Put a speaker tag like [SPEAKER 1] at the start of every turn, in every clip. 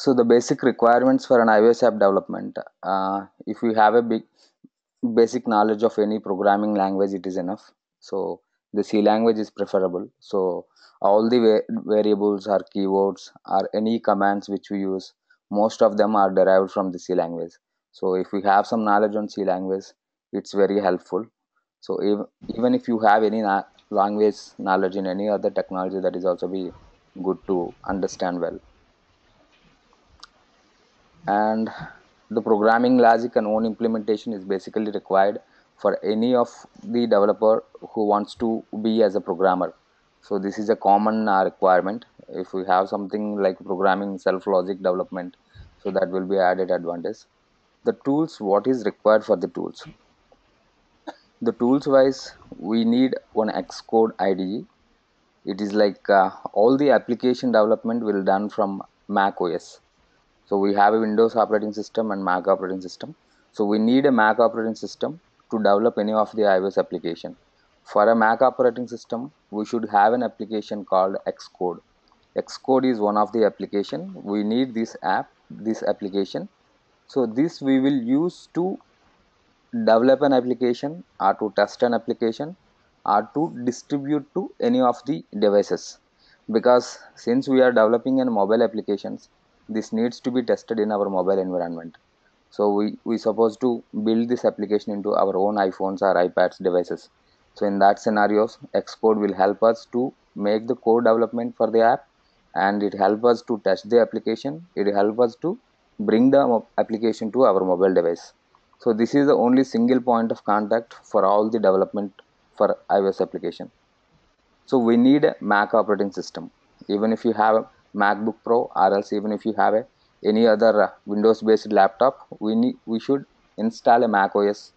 [SPEAKER 1] So the basic requirements for an iOS app development, if you have a basic knowledge of any programming language, it is enough. So the C language is preferable. So all the variables or keywords or any commands which we use, most of them are derived from the C language. So if we have some knowledge on C language, it's very helpful. So even if you have any language knowledge in any other technology, that is also be good to understand well. And the programming logic and own implementation is basically required for any of the developer who wants to be as a programmer. So this is a common requirement. If we have something like programming self logic development, so that will be added advantage. The tools, what is required for the tools? The tools wise, we need one Xcode IDE. It is like all the application development will done from Mac OS. So we have a Windows operating system and Mac operating system. So we need a Mac operating system to develop any of the iOS application. For a Mac operating system, we should have an application called Xcode. Xcode is one of the application. We need this application. So this we will use to develop an application or to test an application or to distribute to any of the devices, because since we are developing in mobile applications, this needs to be tested in our mobile environment. So we supposed to build this application into our own iPhones or iPads devices. So in that scenarios, Xcode will help us to make the code development for the app, and it help us to test the application. It help us to bring the application to our mobile device. So this is the only single point of contact for all the development for iOS application. So we need a Mac operating system. Even if you have a MacBook Pro, or else even if you have any other Windows based laptop, we should install a Mac OS.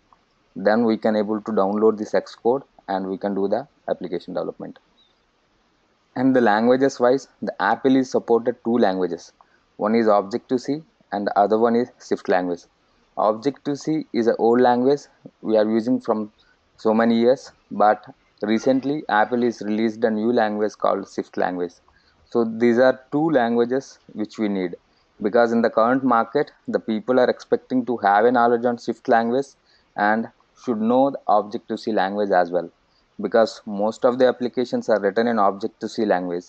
[SPEAKER 1] Then we can able to download this Xcode and we can do the application development. And the languages wise, the Apple is supported two languages. One is Objective-C and the other one is Swift language. Objective-C is an old language we are using from so many years, but recently Apple is released a new language called Swift language. So these are two languages which we need, because in the current market the people are expecting to have a knowledge on Swift language and should know the Objective-C language as well, because most of the applications are written in Objective-C language.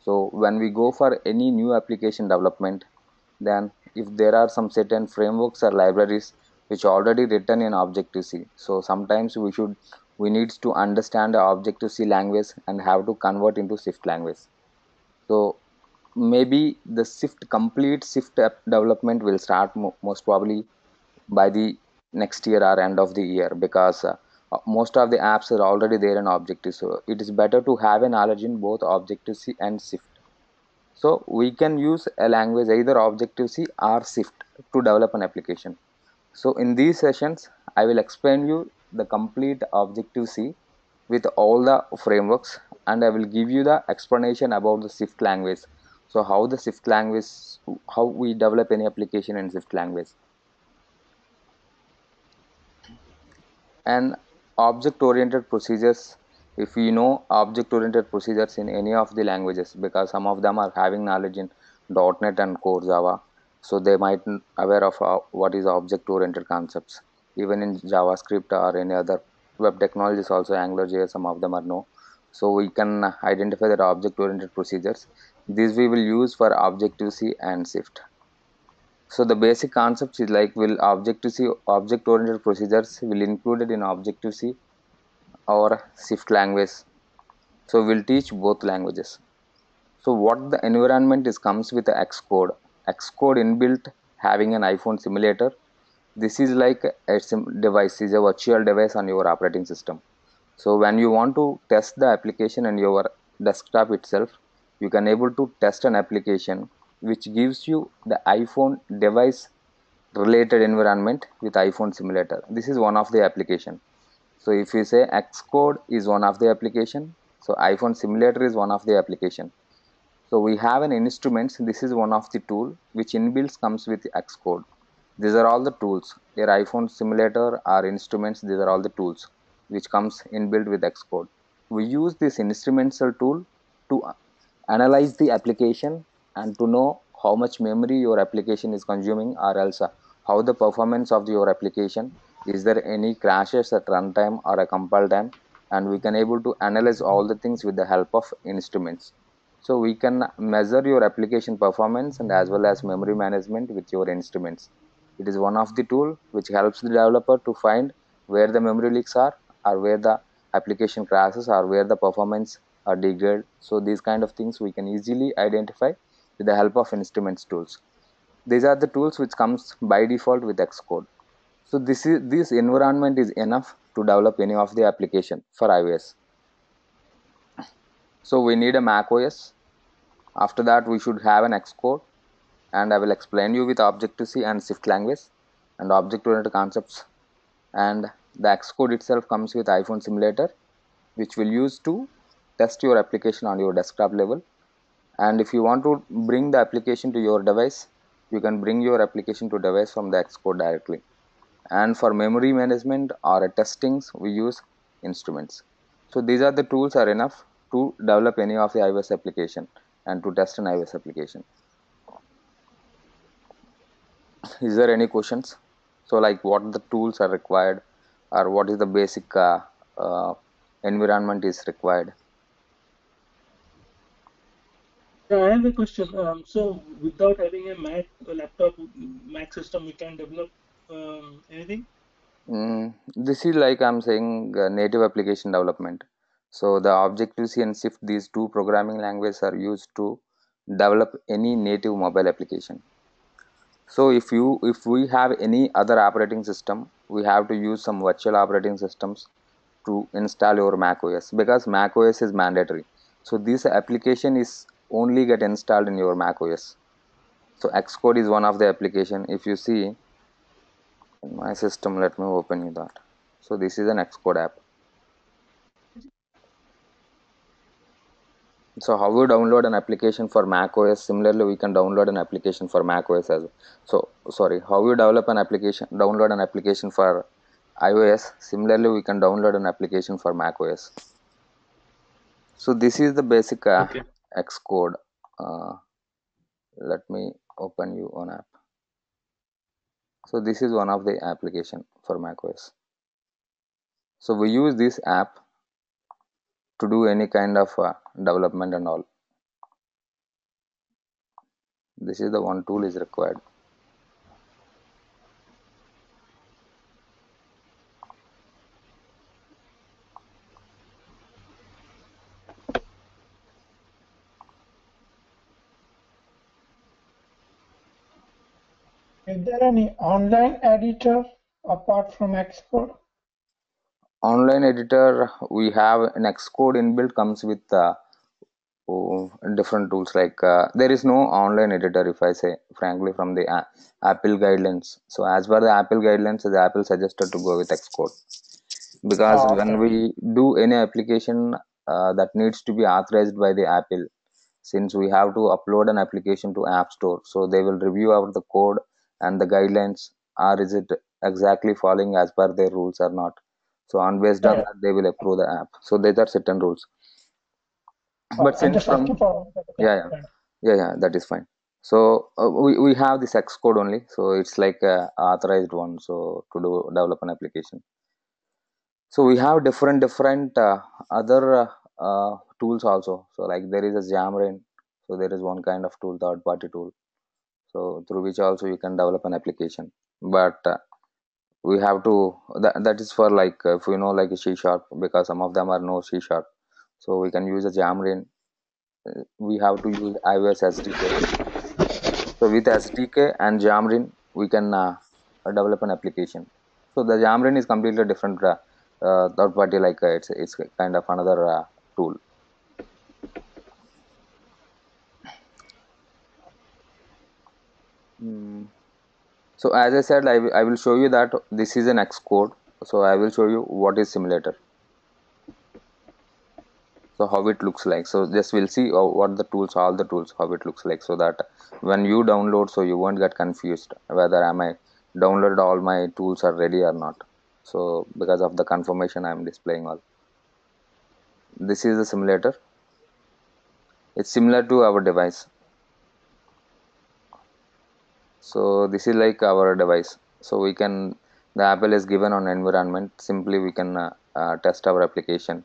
[SPEAKER 1] So when we go for any new application development, then if there are some certain frameworks or libraries which are already written in Objective-C, so sometimes we needs to understand the Objective-C language and have to convert into Swift language. So maybe the complete Swift app development will start most probably by the next year or end of the year, because most of the apps are already there in Objective. So it is better to have a knowledge in both Objective-C and Swift. So we can use a language either Objective-C or Swift to develop an application. So in these sessions, I will explain you the complete Objective-C with all the frameworks, and I will give you the explanation about the Swift language. So how the Swift language, how we develop any application in Swift language. And object-oriented procedures, if we know object-oriented procedures in any of the languages, because some of them are having knowledge in .NET and core Java, so they might aware of what is object-oriented concepts. Even in JavaScript or any other web technologies also, AngularJS, some of them are no. So we can identify that object-oriented procedures. These we will use for Objective-C and Swift. So the basic concept is like, will Objective-C object-oriented procedures will included in Objective-C or Swift language. So we'll teach both languages. So what the environment is comes with the Xcode. Xcode inbuilt having an iPhone simulator. This is like a device, is a virtual device on your operating system. So when you want to test the application on your desktop itself, you can able to test an application which gives you the iPhone device related environment with iPhone simulator. This is one of the application. So if you say Xcode is one of the application, so iPhone simulator is one of the application. So we have an instruments. This is one of the tool which inbuilt comes with Xcode. These are all the tools. Your iPhone simulator or instruments, these are all the tools which comes inbuilt with Xcode. We use this instrumental tool to analyze the application and to know how much memory your application is consuming, or else how the performance of your application, is there any crashes at runtime or a compile time, and we can able to analyze all the things with the help of instruments. So we can measure your application performance and as well as memory management with your instruments. It is one of the tool which helps the developer to find where the memory leaks are, or where the application crashes, or where the performance are degraded. So these kind of things we can easily identify with the help of instruments tools. These are the tools which comes by default with Xcode. So this environment is enough to develop any of the application for iOS. So we need a Mac OS. After that we should have an Xcode, and I will explain you with Objective-C and Swift language and object-oriented concepts. And the Xcode itself comes with iPhone simulator, which will use to test your application on your desktop level. And if you want to bring the application to your device, you can bring your application to device from the Xcode directly. And for memory management or testings, we use instruments. So these are the tools are enough to develop any of the iOS application and to test an iOS application. Is there any questions? So like what the tools are required, or what is the basic uh, environment is required?
[SPEAKER 2] Yeah, I have a question. So without having a Mac a laptop, Mac system, we can develop anything?
[SPEAKER 1] This is like I'm saying native application development. So the Objective-C and Swift, these two programming languages are used to develop any native mobile application. So if we have any other operating system, we have to use some virtual operating systems to install your Mac OS, because Mac OS is mandatory. So this application is only get installed in your Mac OS. So Xcode is one of the application. If you see in my system, let me open you that. So this is an Xcode app. So how we download an application for Mac OS? Similarly, we can download an application for Mac OS as well. So sorry, how we develop an application, download an application for iOS? Similarly, we can download an application for Mac OS. So this is the basic
[SPEAKER 2] Okay.
[SPEAKER 1] Xcode. Uh, Let me open you on app. So this is one of the application for Mac OS. So we use this app to do any kind of development and all. This is the one tool is required.
[SPEAKER 3] Is there any online editor apart from Xcode?
[SPEAKER 1] Online editor, we have an Xcode inbuilt, comes with different tools. Like there is no online editor, if I say frankly, from the Apple guidelines. So as per the Apple guidelines, the Apple suggested to go with Xcode, because
[SPEAKER 3] Oh,
[SPEAKER 1] when
[SPEAKER 3] okay.
[SPEAKER 1] we do any application that needs to be authorized by the Apple, since we have to upload an application to App Store, so they will review out the code and the guidelines, or is it exactly following as per their rules or not. So on based on
[SPEAKER 3] Yeah,
[SPEAKER 1] that, they will approve the app. So these are certain rules.
[SPEAKER 3] yeah.
[SPEAKER 1] But
[SPEAKER 3] I'm
[SPEAKER 1] since
[SPEAKER 3] just asking
[SPEAKER 1] from
[SPEAKER 3] for the
[SPEAKER 1] yeah,
[SPEAKER 3] friend.
[SPEAKER 1] that is fine. So we have this Xcode only, so it's like a authorized one, so to do develop an application. So we have different other tools also. So like there is a Xamarin. So there is one kind of tool, third party tool, so through which also you can develop an application. But we have to that is for like if we know like a C sharp, because some of them are no C sharp, so we can use a Xamarin. We have to use iOS SDK. So with SDK and Xamarin, we can develop an application. So the Xamarin is completely different third party, like it's kind of another tool. Mm. So as I said, I will show you that this is an Xcode. So I will show you what is simulator. So how it looks like. So just we'll see what the tools, all the tools, how it looks like, so that when you download, so you won't get confused whether am I downloaded all my tools are ready or not. So because of the confirmation, I'm displaying all. This is the simulator. It's similar to our device. So this is like our device. So we can, the Apple is given on environment, simply we can test our application.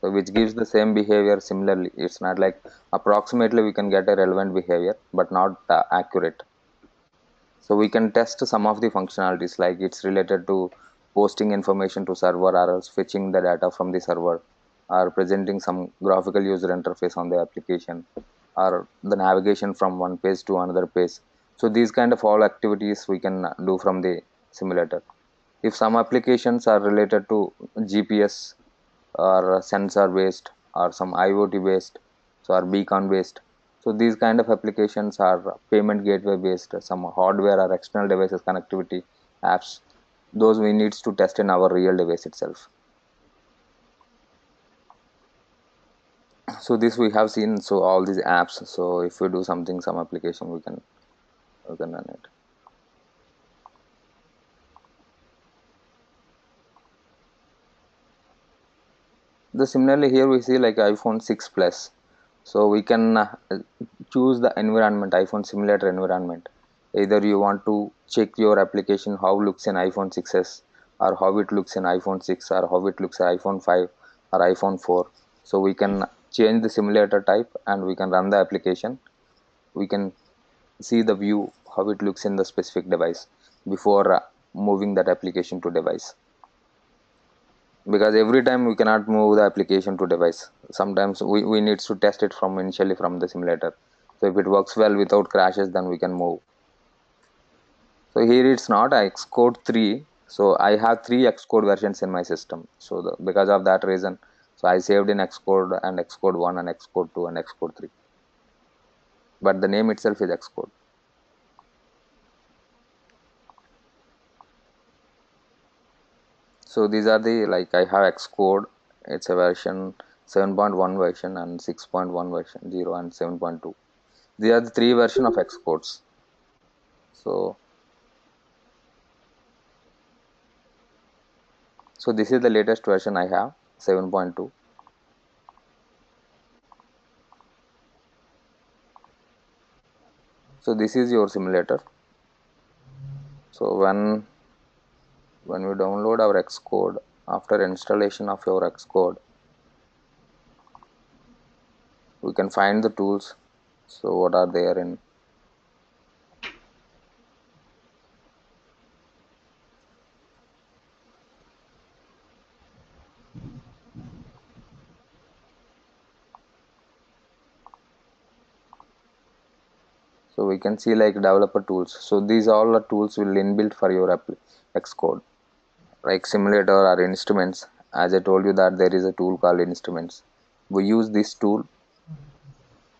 [SPEAKER 1] So which gives the same behavior similarly. It's not like approximately we can get a relevant behavior, but not accurate. So we can test some of the functionalities, like it's related to posting information to server, or else fetching the data from the server, or presenting some graphical user interface on the application, or the navigation from one page to another page. So these kind of all activities we can do from the simulator. If some applications are related to GPS or sensor based or some IoT based, so or beacon based, so these kind of applications are payment gateway based, some hardware or external devices connectivity apps, those we needs to test in our real device itself. So this we have seen, so all these apps, so if we do something, some application, we can run it. The similarly here we see like iPhone 6 Plus. So we can choose the environment, iPhone simulator environment. Either you want to check your application how looks in iPhone 6s, or how it looks in iPhone 6, or how it looks in iPhone 5 or iPhone 4. So we can change the simulator type and we can run the application. We can see the view how it looks in the specific device before moving that application to device. Because every time we cannot move the application to device, sometimes we need to test it from initially from the simulator. So if it works well without crashes, then we can move. So here it's not Xcode 3, so I have 3 Xcode versions in my system. So because of that reason, so I saved in Xcode and Xcode 1 and Xcode 2 and Xcode 3, but the name itself is Xcode. So these are the, like I have Xcode, it's a version 7.1 version and 6.1 version 0 and 7.2. These are the 3 version of Xcodes. So this is the latest version I have, 7.2. So this is your simulator. So when we download our Xcode, after installation of your Xcode, we can find the tools. So what are there in, so we can see like developer tools. So these all the tools will inbuilt for your Xcode, like simulator or instruments. As I told you that there is a tool called instruments. We use this tool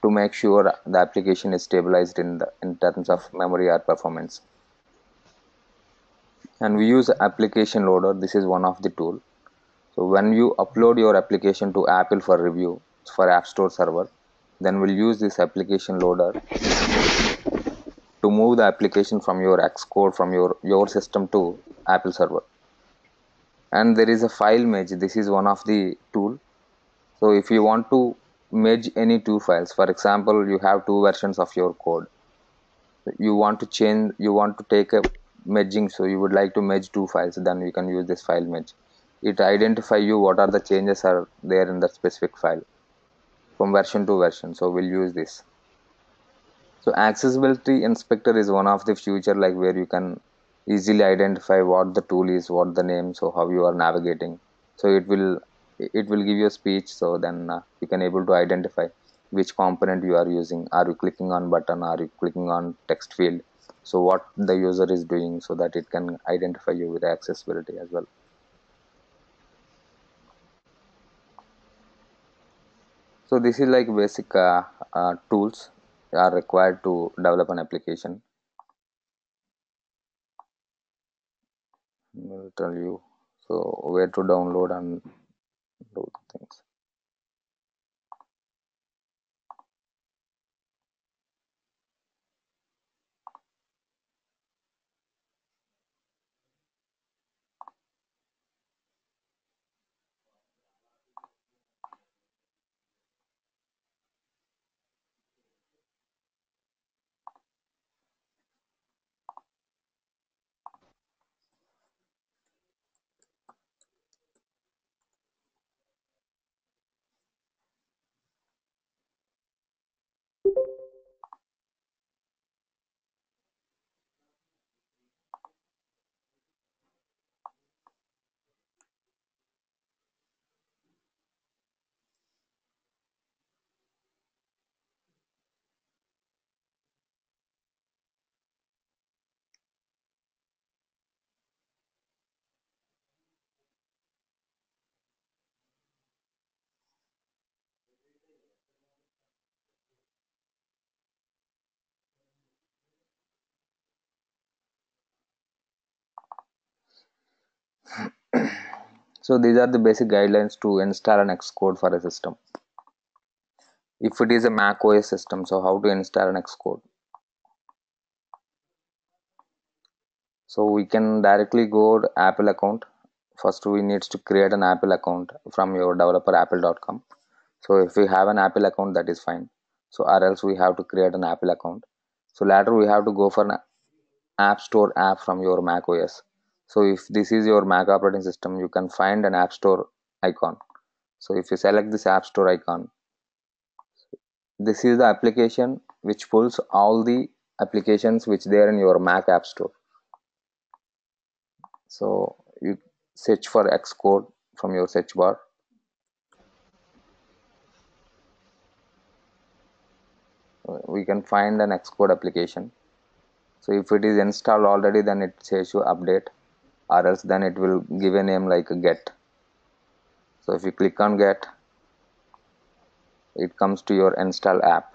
[SPEAKER 1] to make sure the application is stabilized in terms of memory or performance. And we use application loader. This is one of the tool. So when you upload your application to Apple for review for App Store server, then we'll use this application loader to move the application from your Xcode from your system to Apple server. And there is a file merge. This is one of the tool. So if you want to merge any two files, for example, you have two versions of your code, you want to change, you want to take a merging, so you would like to merge two files, then you can use this file merge. It identify you what are the changes are there in the specific file from version to version. So we'll use this. So accessibility inspector is one of the feature, like where you can easily identify what the tool is, what the name, so how you are navigating. So it will give you a speech, so then you can able to identify which component you are using. Are you clicking on button, are you clicking on text field, so what the user is doing, so that it can identify you with accessibility as well. So this is like basic tools are required to develop an application. Will tell you so where to download and do things. So these are the basic guidelines to install an Xcode for a system. If it is a Mac OS system, so how to install an Xcode? So we can directly go to Apple account. First we need to create an Apple account from your developer apple.com. So if we have an Apple account, that is fine. So or else we have to create an Apple account. So later we have to go for an App Store app from your Mac OS. So if this is your Mac operating system, you can find an App Store icon. So if you select this App Store icon, this is the application which pulls all the applications which they are in your Mac App Store. So you search for Xcode from your search bar. We can find an Xcode application. So if it is installed already, then it says you update, or else then it will give a name like get. So if you click on get, it comes to your install app.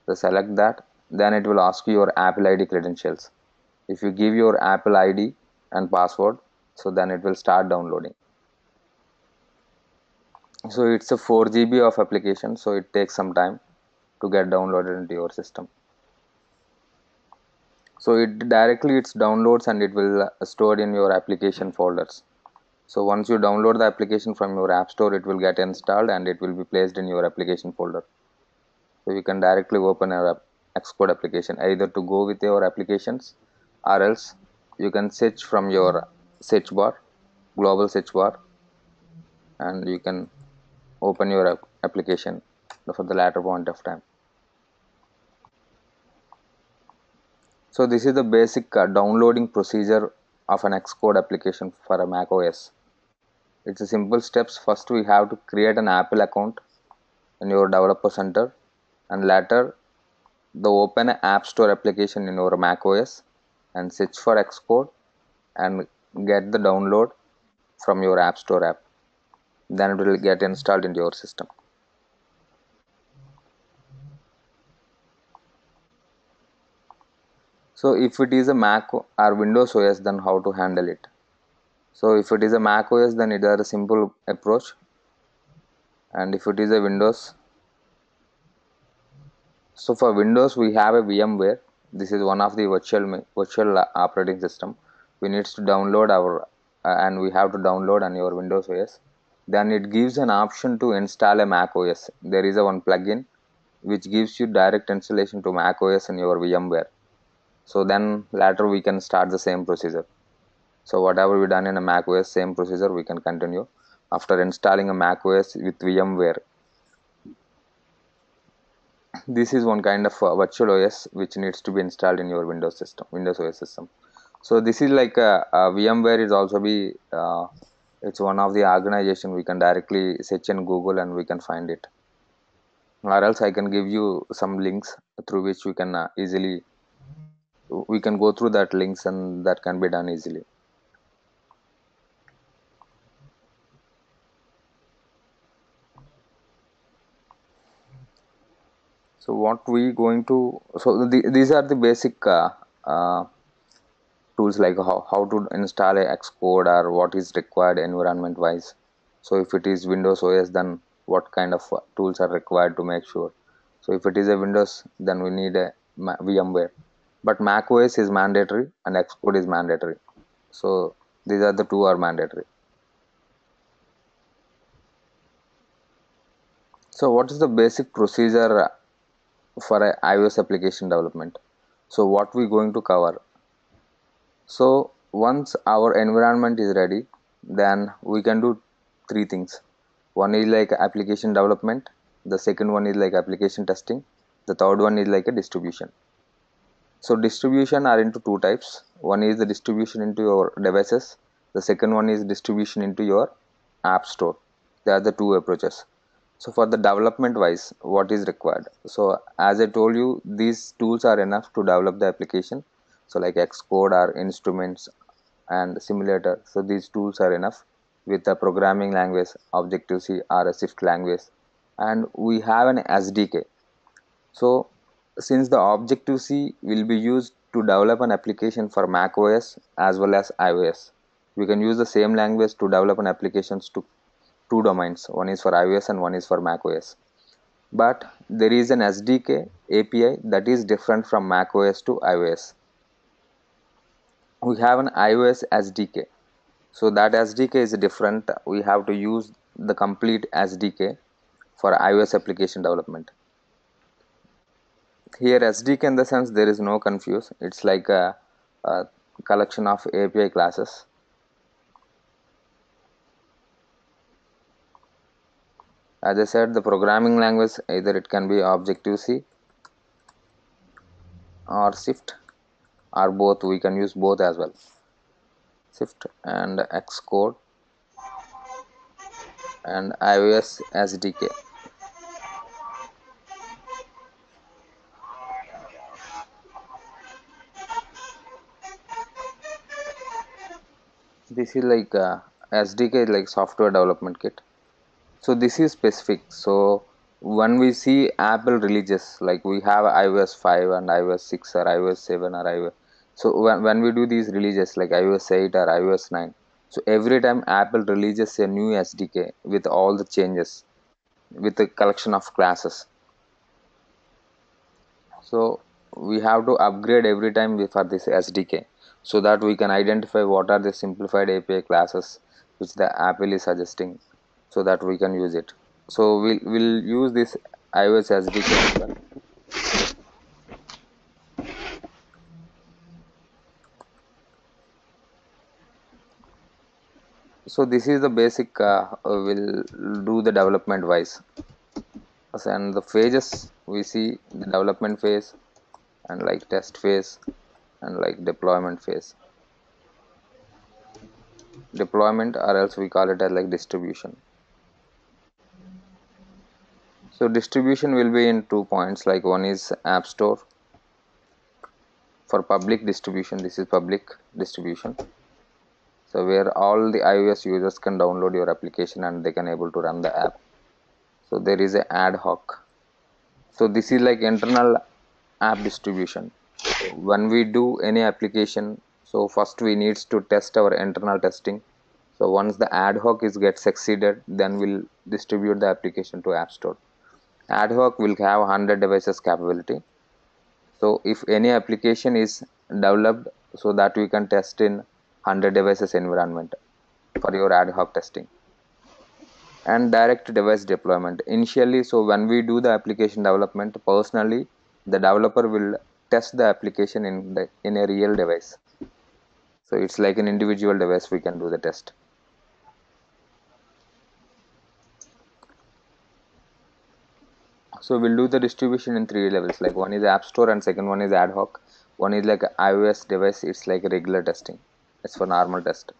[SPEAKER 1] So select that, then it will ask you your Apple ID credentials. If you give your Apple ID and password, so then it will start downloading. So it's a 4 GB of application, so it takes some time to get downloaded into your system. So it directly it's downloads and it will store in your application folders. So once you download the application from your app store, it will get installed and it will be placed in your application folder. So you can directly open your Xcode application either to go with your applications, or else you can search from your search bar, global search bar, and you can open your application for the latter point of time. So this is the basic downloading procedure of an Xcode application for a Mac OS. It's a simple steps. First we have to create an Apple account in your developer center, and later the open App Store application in your Mac OS and search for Xcode and get the download from your App Store app. Then it will get installed into your system. So if it is a Mac or Windows OS, then how to handle it? So if it is a Mac OS, then it is a simple approach, and if it is a Windows, so for Windows we have a VMware. This is one of the virtual operating system. We need to download our and we have to download on your Windows OS. Then it gives an option to install a Mac OS. There is a one plugin which gives you direct installation to Mac OS in your VMware. So then later we can start the same procedure. So whatever we done in a Mac OS, same procedure we can continue after installing a Mac OS with VMware. This is one kind of virtual OS which needs to be installed in your Windows OS system. So this is like a VMware is also be it's one of the organization we can directly search in Google and we can find it, or else I can give you some links through which we can easily we can go through that links, and that can be done easily. So what we going to, so these are the basic tools, like how to install a Xcode or what is required environment wise. So if it is Windows OS, then what kind of tools are required to make sure. So if it is a Windows, then we need a VMware, but Mac OS is mandatory and Xcode is mandatory. So these are the two are mandatory. So what is the basic procedure for a iOS application development? So what we going to cover? So once our environment is ready, then we can do three things. One is like application development, the second one is like application testing, the third one is like a distribution. So distribution are into two types. One is the distribution into your devices, the second one is distribution into your app store. They are the two approaches. So for the development wise, what is required? So as I told you, these tools are enough to develop the application. So like Xcode or instruments and simulator. So these tools are enough with the programming language, Objective-C or a Swift language, and we have an SDK. So since the Objective-C will be used to develop an application for Mac OS as well as iOS, We can use the same language to develop an applications to two domains. One is for iOS and one is for macOS. But there is an SDK API that is different from macOS to iOS. We have an iOS SDK. So that SDK is different. We have to use the complete SDK for iOS application development. Here SDK in the sense there is no confuse. It's like a collection of API classes. As I said, the programming language, either it can be Objective-C or Swift or both. We can use both as well. Swift and Xcode and iOS SDK. This is like SDK is like software development kit. So this is specific. So when we see Apple releases, like we have iOS 5 and iOS 6 or iOS 7 or iOS. So when we do these releases like iOS 8 or iOS 9, so every time Apple releases a new SDK with all the changes, with a collection of classes. So we have to upgrade every time for this SDK, so that we can identify what are the simplified API classes which the Apple is suggesting, so that we can use it. So we'll use this iOS SDK as well. So this is the basic. We'll do the development wise, and the phases we see the development phase and like test phase and like deployment phase. Deployment, or else we call it as like distribution. So distribution will be in 2 points, like one is App Store for public distribution. This is public distribution, so where all the iOS users can download your application and they can able to run the app. So there is a ad hoc. So this is like internal app distribution. When we do any application, so first we needs to test our internal testing. So once the ad hoc is gets succeeded, then we'll distribute the application to App Store. Ad hoc will have 100 devices capability. So if any application is developed, so that we can test in 100 devices environment for your ad hoc testing. And direct device deployment initially. So when we do the application development, personally the developer will test the application in a real device. So it's like an individual device we can do the test. So we'll do the distribution in 3 levels, like one is App Store and second one is ad hoc. One is like iOS device, it's like a regular testing, it's for normal test.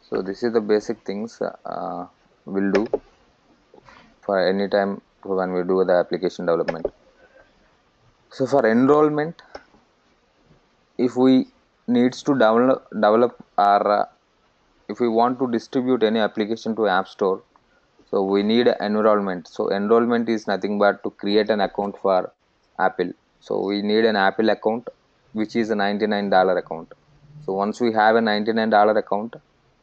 [SPEAKER 1] So this is the basic things we'll do for any time when we do the application development. So for enrollment, if we needs to develop or if we want to distribute any application to App Store, so we need enrollment. So enrollment is nothing but to create an account for Apple. So we need an Apple account, which is a $99 account. So once we have a $99 account,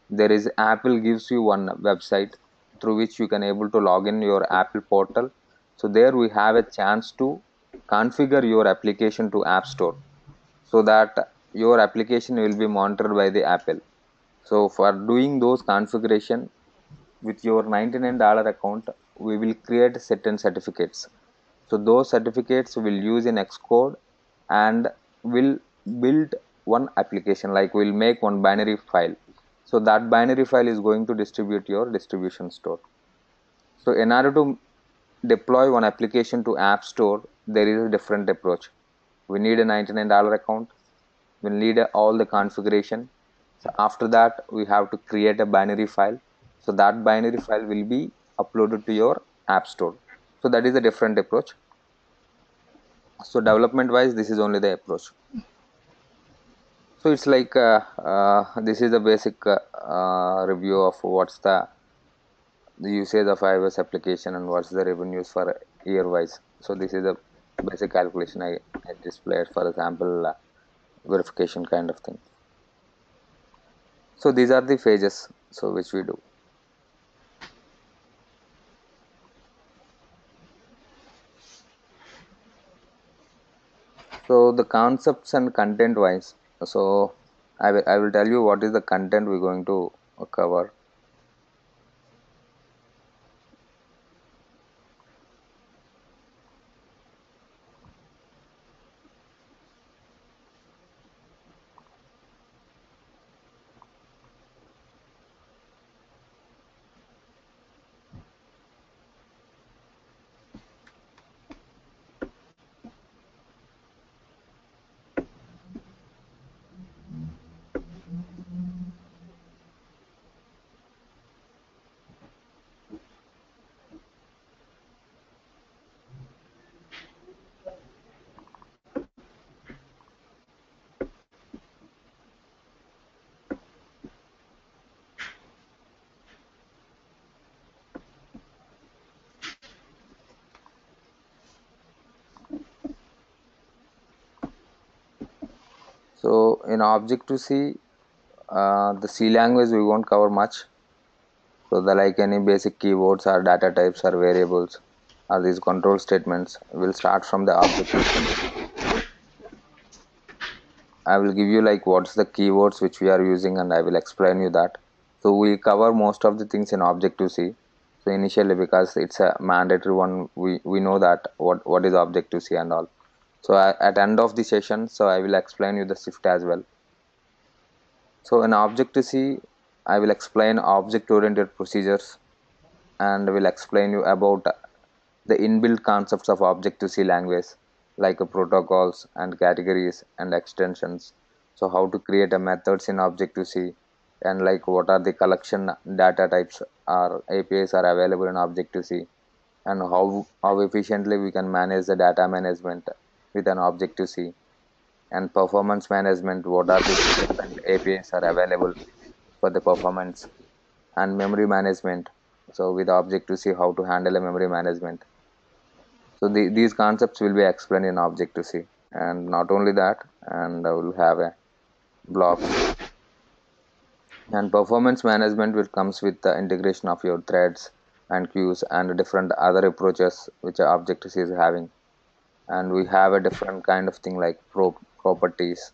[SPEAKER 1] there is Apple gives you one website through which you can able to log in your Apple portal. So there we have a chance to configure your application to App Store, so that your application will be monitored by the Apple. So for doing those configuration with your $99 account, we will create certain certificates. So those certificates will use in Xcode and will build one application, like we'll make one binary file. So that binary file is going to distribute your distribution store. So in order to deploy one application to App Store, there is a different approach. We need a $99 account, we'll need all the configuration. So after that we have to create a binary file. So that binary file will be uploaded to your App Store. So that is a different approach. So development wise, this is only the approach. So it's like this is the basic review of what's the usage of iOS application and what's the revenues for year wise. So this is the basic calculation I displayed for example verification kind of thing. So these are the phases so which we do. So the concepts and content wise, so I will tell you what is the content we're going to cover. So in Objective-C, the C language we won't cover much. So the like any basic keywords or data types or variables or these control statements will start from the Objective-C. I will give you like what's the keywords which we are using and I will explain you that. So we cover most of the things in Objective-C. So initially because it's a mandatory one, we know that what is Objective-C and all. So at end of the session, so I will explain you the shift as well. So in Objective-C, I will explain object-oriented procedures and will explain you about the inbuilt concepts of Objective-C language like protocols and categories and extensions. So how to create a methods in Objective-C and like what are the collection data types or APIs are available in Objective-C and how efficiently we can manage the data management with an Objective-C and performance management, what are the different APIs are available for the performance and memory management. So with Objective-C, how to handle a memory management. So these concepts will be explained in Objective-C, and not only that, and I will have a blocks and performance management will comes with the integration of your threads and queues and different other approaches which Objective-C is having. And we have a different kind of thing like properties.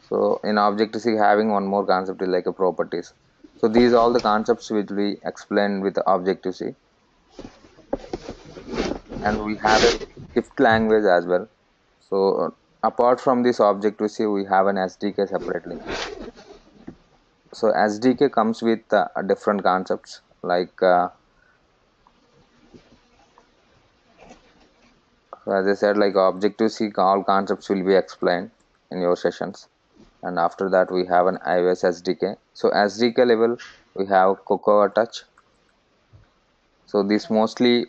[SPEAKER 1] So in Objective-C having one more concept is like a properties. So these all the concepts which we explained with Objective-C. And we have a shift language as well. So apart from this Objective-C, we have an SDK separately. So SDK comes with different concepts like as I said, like Objective-C, all concepts will be explained in your sessions. And after that, we have an iOS SDK. So SDK level, we have Cocoa Touch. So this mostly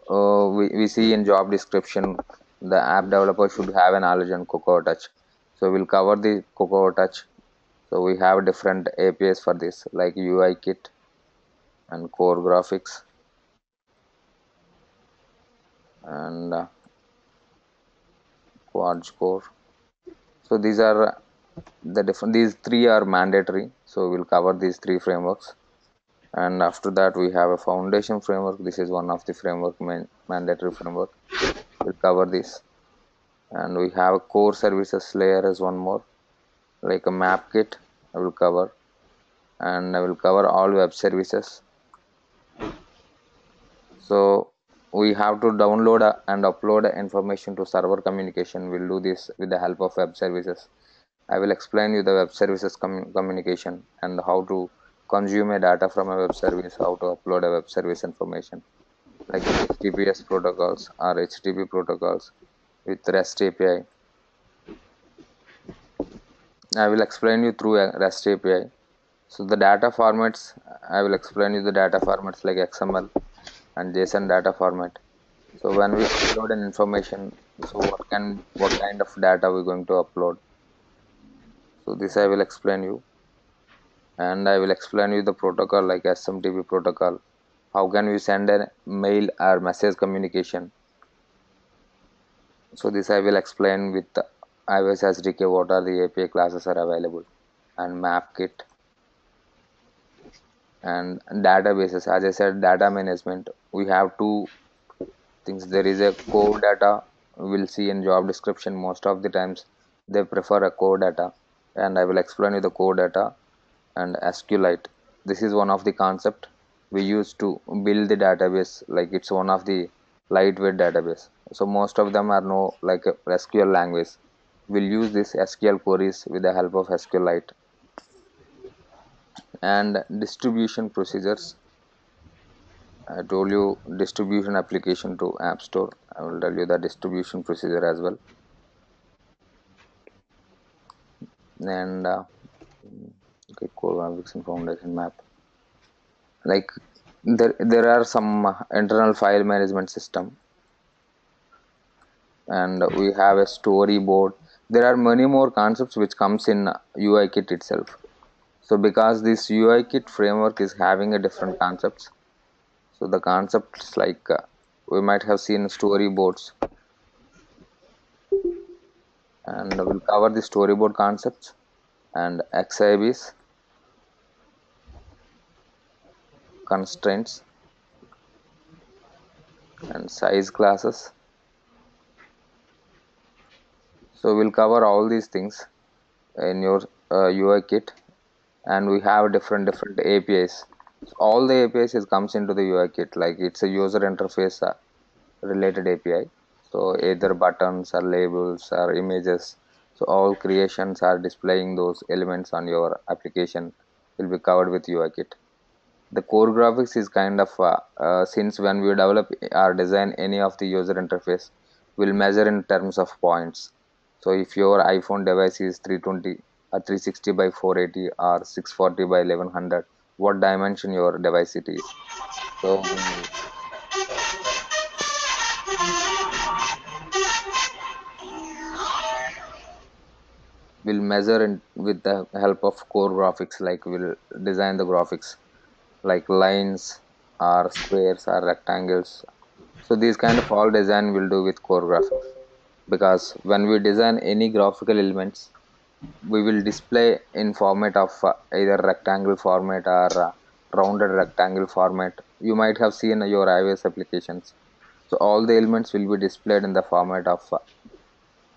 [SPEAKER 1] we see in job description, the app developer should have a knowledge on Cocoa Touch. So we'll cover the Cocoa Touch. So we have different APIs for this like UI Kit and Core Graphics and Quad Core. So these are the different. These three are mandatory. So we'll cover these three frameworks. And after that, we have a foundation framework. This is one of the framework mandatory framework. We'll cover this. And we have a core services layer as one more, like a map kit. I will cover, and I will cover all web services. So we have to download and upload information to server communication. We'll do this with the help of web services. I will explain you the web services communication and how to consume a data from a web service, how to upload a web service information like HTTPS protocols or HTTP protocols with REST API. I will explain you through a REST API. So the data formats, I will explain you the data formats like XML and JSON data format. So when we upload an information, so what kind of data we're going to upload. So this I will explain you, and I will explain you the protocol like SMTP protocol how can we send a mail or message communication. So this I will explain with the iOS SDK what are the API classes are available, and map kit and databases. As I said, data management, we have two things. There is a core data, we'll see in job description most of the times they prefer a core data, and I will explain you the core data and SQLite. This is one of the concept we use to build the database, like it's one of the lightweight database. So most of them are no like a SQL language. We'll use this SQL queries with the help of SQLite. And distribution procedures, I told you distribution application to App Store. I will tell you the distribution procedure as well. And okay, core graphics and foundation map. Like there are some internal file management system, and we have a storyboard. There are many more concepts which comes in UI kit itself. So because this UI kit framework is having a different concepts, so the concepts like we might have seen storyboards, and we'll cover the storyboard concepts and XIBs, constraints, and size classes. So we'll cover all these things in your UI kit, and we have different APIs. So all the APIs is comes into the UI kit, like it's a user interface related API. So either buttons or labels or images. So all creations are displaying those elements on your application will be covered with UI kit. The core graphics is kind of since when we develop or design any of the user interface, we'll measure in terms of points. So if your iPhone device is 320 or 360 by 480 or 640 by 1100, what dimension your device it is. So we'll measure in, with the help of core graphics, like we'll design the graphics like lines or squares or rectangles. So these kind of all design we'll do with core graphics, because when we design any graphical elements, we will display in format of either rectangle format or rounded rectangle format. You might have seen your iOS applications. So all the elements will be displayed in the format of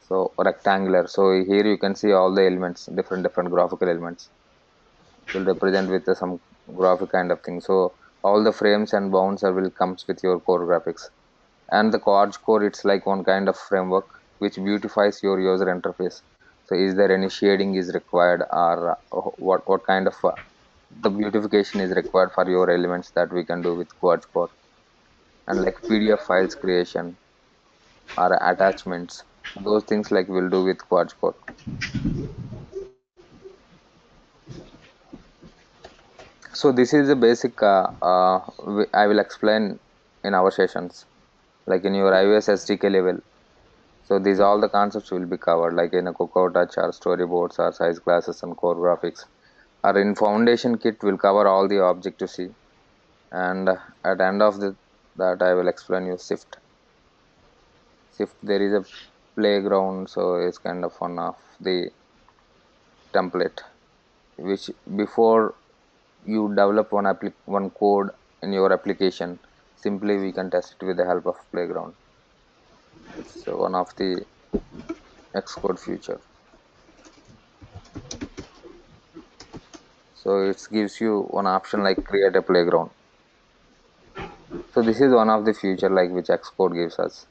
[SPEAKER 1] so rectangular. So here you can see all the elements, different graphical elements will represent with some graphic kind of thing. So all the frames and bounds are will comes with your core graphics. And the Quartz core, it's like one kind of framework which beautifies your user interface. So is there any shading is required, or what kind of the beautification is required for your elements that we can do with Quartz core. And like PDF files creation or attachments, those things like we'll do with Quartz core. So this is the basic I will explain in our sessions, like in your iOS SDK level. So these all the concepts will be covered, like in a Cocoa Touch or storyboards or size classes and core graphics. Or in foundation kit will cover all the Objective-C, and at the end of that I will explain you Shift. Shift, there is a playground, so it's kind of one of the template which before you develop one code in your application, simply we can test it with the help of playground. It's one of the Xcode feature. So it gives you one option like create a playground. So this is one of the feature like which Xcode gives us.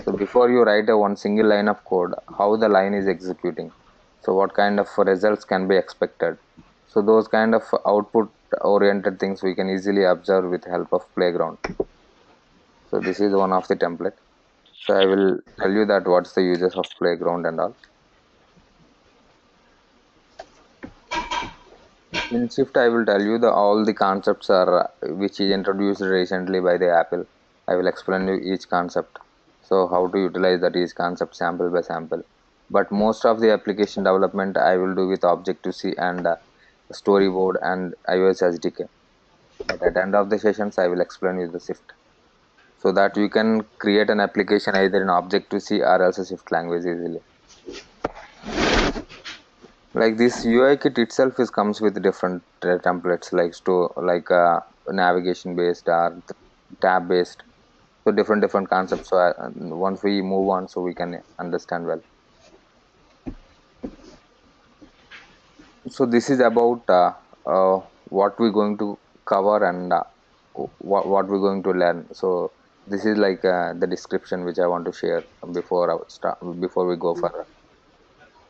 [SPEAKER 1] So before you write a one single line of code, how the line is executing, so what kind of results can be expected. So those kind of output oriented things we can easily observe with help of playground. So this is one of the template. So I will tell you that what's the uses of playground and all. In Shift I will tell you the all the concepts are which is introduced recently by the Apple. I will explain you each concept. So how to utilize that each concept sample by sample. But most of the application development I will do with Objective-C and storyboard and iOS SDK. But at the end of the sessions, I will explain you the Swift, so that you can create an application either in Objective-C or else a Swift language easily. Like this UI kit itself is comes with different templates like navigation based or tab based, so different concepts. So once we move on, so we can understand well. So this is about what we're going to cover and what we're going to learn. So this is like the description which I want to share before I start, before we go for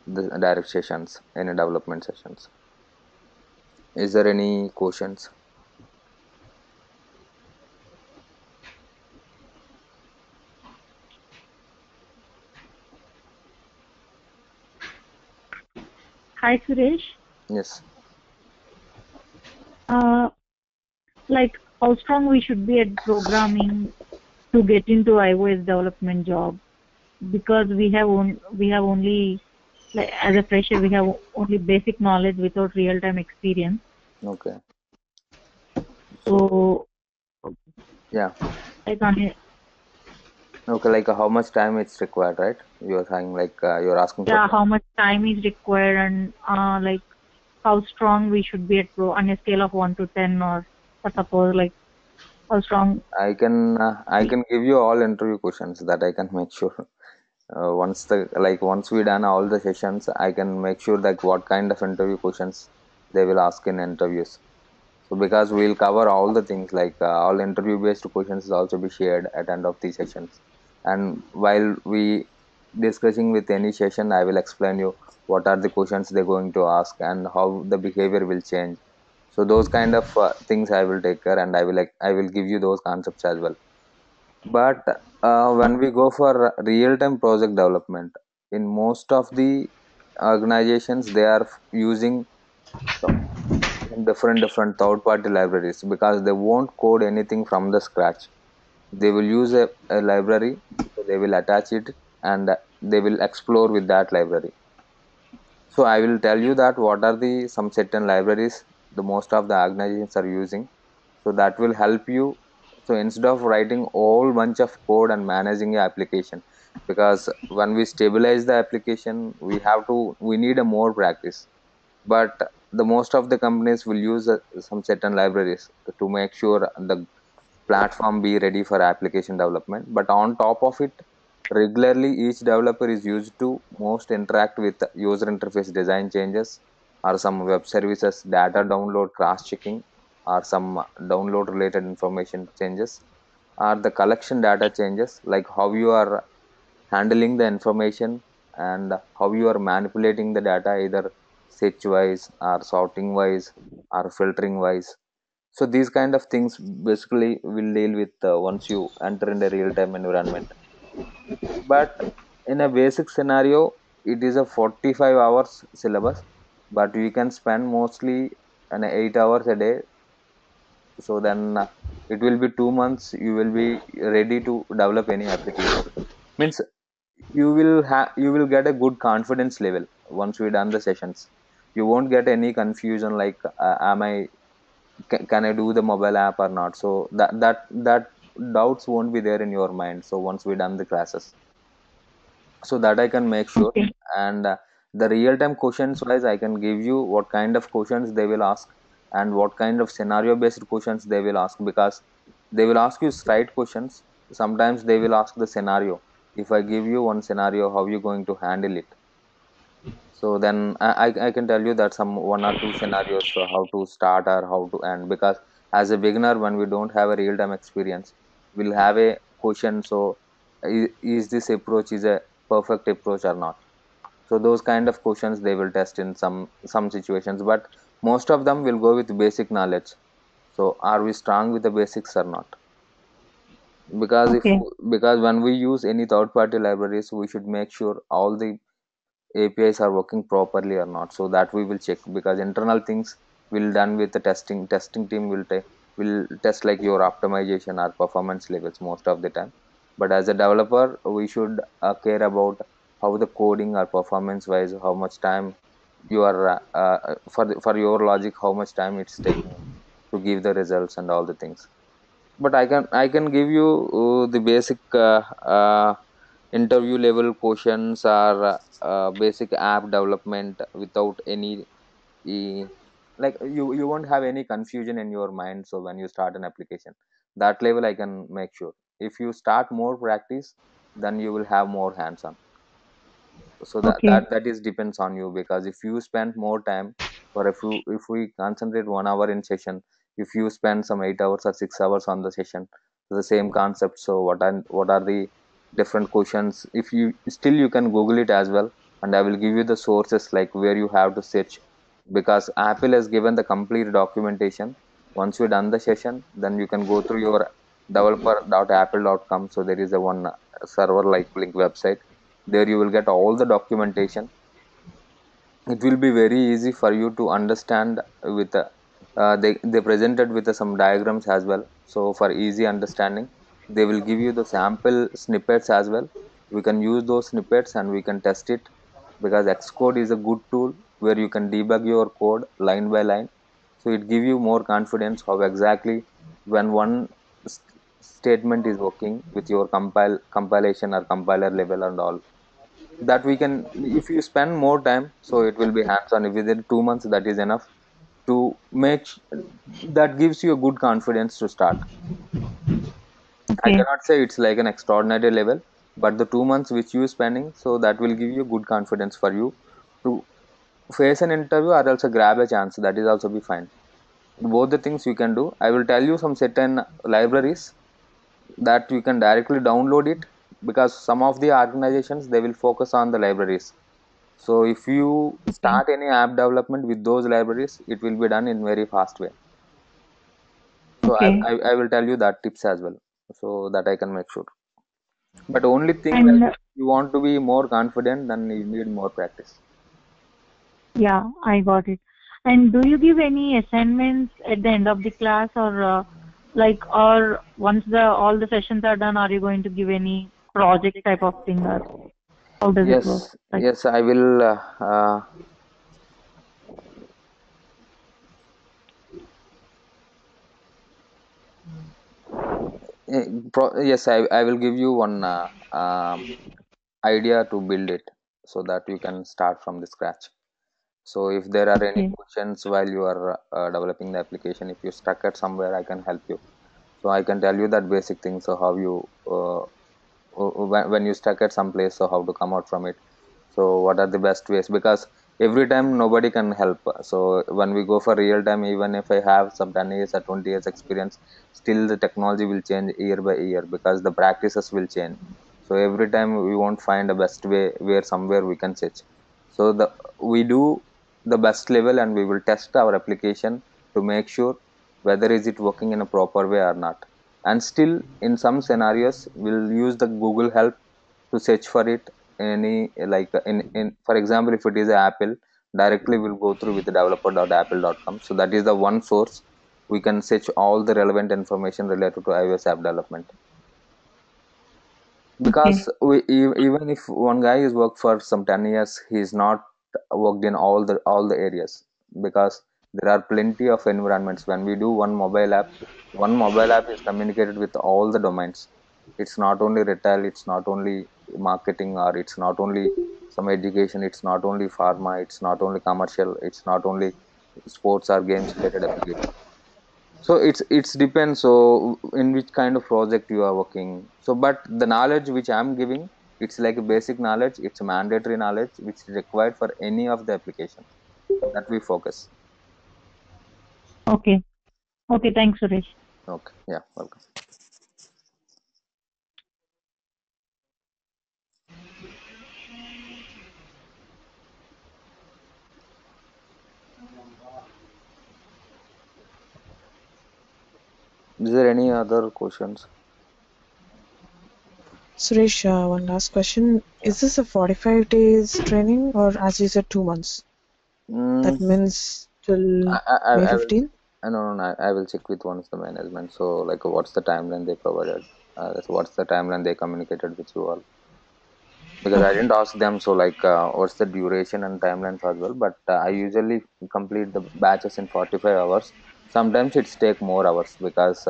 [SPEAKER 1] the direct sessions, any development sessions. Is there any questions?
[SPEAKER 4] Hi, Suresh.
[SPEAKER 1] Yes.
[SPEAKER 4] Uh, like how strong we should be at programming to get into iOS development job, because we have only, like, as a fresher we have only basic knowledge without real time experience.
[SPEAKER 1] Okay.
[SPEAKER 4] So
[SPEAKER 1] Yeah.
[SPEAKER 4] like on
[SPEAKER 1] Okay. Like how much time it's required, right? You're saying like you're asking for.
[SPEAKER 4] yeah, how much time is required, and like how strong we should be at on a scale of 1 to 10, or suppose like how strong.
[SPEAKER 1] I can give you all interview questions that I can make sure. Once we done all the sessions, I can make sure that what kind of interview questions they will ask in interviews. So because we'll cover all the things like all interview based questions is also be shared at end of the sessions. And while we discussing with any session, I will explain you what are the questions they're going to ask and how the behavior will change. So those kind of things I will take care, and I will give you those concepts as well. But when we go for real time project development, in most of the organizations, they are using different third party libraries because they won't code anything from the scratch. They will use a library, so they will attach it, and they will explore with that library. So I will tell you that what are the some certain libraries the most of the organizations are using, so that will help you. So instead of writing all bunch of code and managing your application, because when we stabilize the application, we need a more practice. But the most of the companies will use some certain libraries to make sure the platform be ready for application development. But on top of it, regularly each developer is used to most interact with user interface design changes, or some web services data download cross checking, or some download related information changes, or the collection data changes, like how you are handling the information and how you are manipulating the data, either search wise or sorting wise or filtering wise. So these kind of things basically will deal with once you enter in the real time environment. But in a basic scenario, it is a 45 hours syllabus, but you can spend mostly an 8 hours a day. So then it will be 2 months, you will be ready to develop any application. Means you will get a good confidence level once we done the sessions. You won't get any confusion like am I can I do the mobile app or not. So that doubts won't be there in your mind, so once we done the classes, so that I can make sure.
[SPEAKER 4] Okay.
[SPEAKER 1] And the real time questions wise, I can give you what kind of questions they will ask and what kind of scenario based questions they will ask, because they will ask you straight questions. Sometimes they will ask the scenario. If I give you one scenario, how you going to handle it? So then I can tell you that some one or two scenarios, so how to start or how to end. Because as a beginner, when we don't have a real time experience, we'll have a question. So is this approach is a perfect approach or not? So those kind of questions they will test in some situations, but most of them will go with basic knowledge. So are we strong with the basics or not? Because if
[SPEAKER 4] Okay.
[SPEAKER 1] because when we use any third party libraries, we should make sure all the APIs are working properly or not, so that we will check. Because internal things will done with the testing team will test like your optimization or performance levels most of the time. But as a developer, we should care about how the coding or performance wise, how much time you are for your logic, how much time it's taking. to give the results and all the things. But I can give you the basic interview level questions or basic app development without any like you won't have any confusion in your mind. So when you start an application, that level I can make sure. If you start more practice, then you will have more hands on. So that
[SPEAKER 4] Okay.
[SPEAKER 1] that that is depends on you, because if you spend more time, or if we concentrate 1 hour in session, if you spend some 8 hours or 6 hours on the session, the same concept. So what are the different questions? If you still, you can google it as well, and I will give you the sources like where you have to search, because Apple has given the complete documentation. Once you done the session, then you can go through your developer.apple.com. So there is a one server like link website. There you will get all the documentation. It will be very easy for you to understand with they presented with some diagrams as well. So for easy understanding, they will give you the sample snippets as well. We can use those snippets and we can test it, because Xcode is a good tool where you can debug your code line by line. So it give you more confidence how exactly when one statement is working with your compilation or compiler level and all. That we can, if you spend more time, so it will be hands on. Within 2 months, that is enough to that gives you a good confidence to start. I
[SPEAKER 4] Okay.
[SPEAKER 1] cannot say it's like an extraordinary level, but the 2 months which you spending, so that will give you good confidence for you to face an interview or also grab a chance. That is also be fine. Both the things you can do. I will tell you some certain libraries that you can directly download it, because some of the organizations, they will focus on the libraries. So if you
[SPEAKER 4] Okay.
[SPEAKER 1] start any app development with those libraries, it will be done in very fast way. So
[SPEAKER 4] Okay.
[SPEAKER 1] I will tell you that tips as well, so that I can make sure. But only thing, like,
[SPEAKER 4] And
[SPEAKER 1] you want to be more confident, then you need more practice.
[SPEAKER 4] yeah, I got it. And do you give any assignments at the end of the class, or or once the all the sessions are done, are you going to give any project type of thing, or how does it work?
[SPEAKER 1] Yes,
[SPEAKER 4] Like,
[SPEAKER 1] yes, I will. Yes, I will give you one idea to build it, so that you can start from the scratch. So if there are any
[SPEAKER 4] okay.
[SPEAKER 1] questions while you are developing the application, if you stuck at somewhere, I can help you. So I can tell you that basic thing. So how you when you stuck at some place, so how to come out from it. So what are the best ways? Because every time nobody can help. So when we go for real time, even if I have some 10 years or 20 years experience, still the technology will change year by year, because the practices will change. So every time we won't find a best way where somewhere we can search. So we do the best level, and we will test our application to make sure whether is it working in a proper way or not. And still in some scenarios we'll use the Google help to search for it. Any, like, in for example, if it is Apple, directly we'll go through with the developer.apple.com. So that is the one source we can search all the relevant information related to iOS app development. Because
[SPEAKER 4] Okay.
[SPEAKER 1] even if one guy is worked for some 10 years, he's not worked in all the areas, because there are plenty of environments. When we do one mobile app is communicated with all the domains. It's not only retail, it's not only marketing, or it's not only some education, it's not only pharma, it's not only commercial, it's not only sports or games related application. So it's depends. So in which kind of project you are working. So but the knowledge which I'm giving, it's like a basic knowledge. It's a mandatory knowledge which is required for any of the application that we focus.
[SPEAKER 4] Okay. Okay. Thanks, Suresh.
[SPEAKER 1] Okay, yeah, welcome. Is there any other questions?
[SPEAKER 5] Suresh, one last question.
[SPEAKER 1] Yeah.
[SPEAKER 5] Is this a 45 days training or as you said 2 months?
[SPEAKER 1] mm,
[SPEAKER 5] That means till May
[SPEAKER 1] I will
[SPEAKER 5] 15th?
[SPEAKER 1] no, no, I will check with once the management. So like what's the timeline they provided, that's what's the timeline they communicated with you all, because I
[SPEAKER 5] Okay.
[SPEAKER 1] didn't ask them. So like what's the duration and timelines as well. But I usually complete the batches in 45 hours. Sometimes it's take more hours because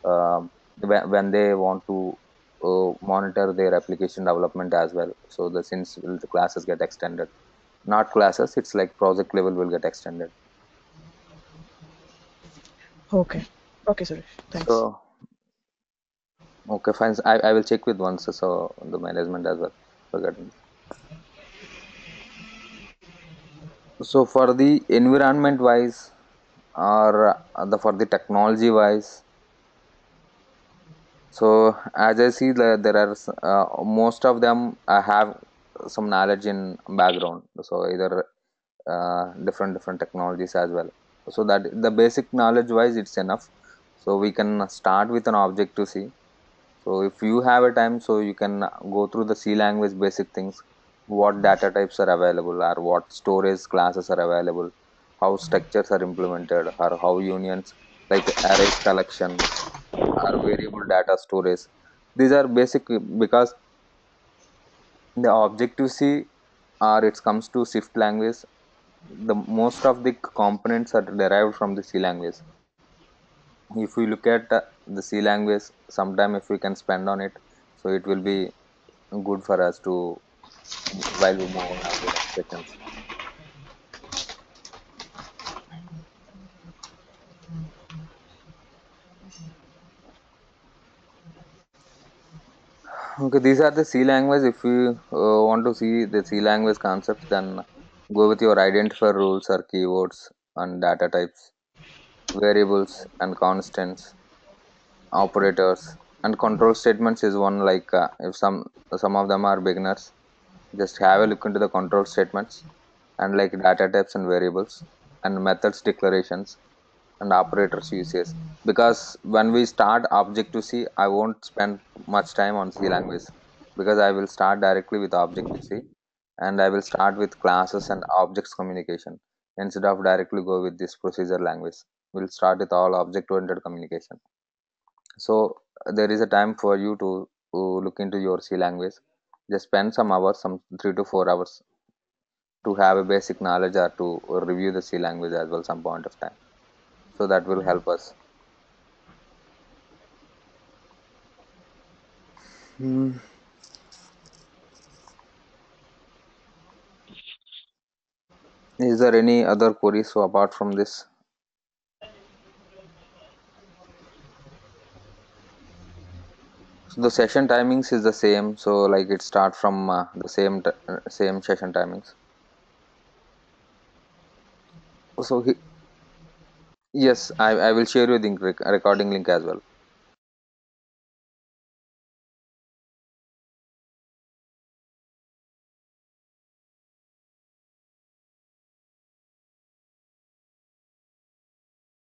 [SPEAKER 1] when they want to monitor their application development as well, so the classes get extended. Not classes, it's like project level will get extended.
[SPEAKER 5] Okay. Okay, Suresh. Thanks.
[SPEAKER 1] So okay, fine. I will check with once, so the management as well regarding. So for the environment wise, or for the technology wise, so as I see, there are most of them have some knowledge in background. So either different technologies as well. So that the basic knowledge wise, it's enough. So we can start with an Objective C. So if you have a time, so you can go through the C language basic things, what data types are available, or what storage classes are available, how structures are implemented, or how unions like arrays collection or variable data storage. These are basic because the Objective C or it comes to Swift language, the most of the components are derived from the C language. If we look at the C language, sometime if we can spend on it, so it will be good for us to while we move on the next sessions. Okay, these are the C language. If you want to see the C language concepts, then go with your identifier rules or keywords and data types, variables and constants, operators, and control statements is one. Like if some of them are beginners, just have a look into the control statements and like data types and variables and methods declarations and operators uses. Because when we start Objective C, I won't spend much time on C language because I will start directly with Objective C and I will start with classes and objects communication instead of directly go with this procedure language. We'll start with all object oriented communication. So there is a time for you to look into your C language. Just spend some hours, some 3 to 4 hours to have a basic knowledge or to review the C language as well some point of time. So that will help us. Hmm. Is there any other queries so apart from this? So the session timings is the same. So like it start from the same session timings. So yes, I will share you the recording link as well.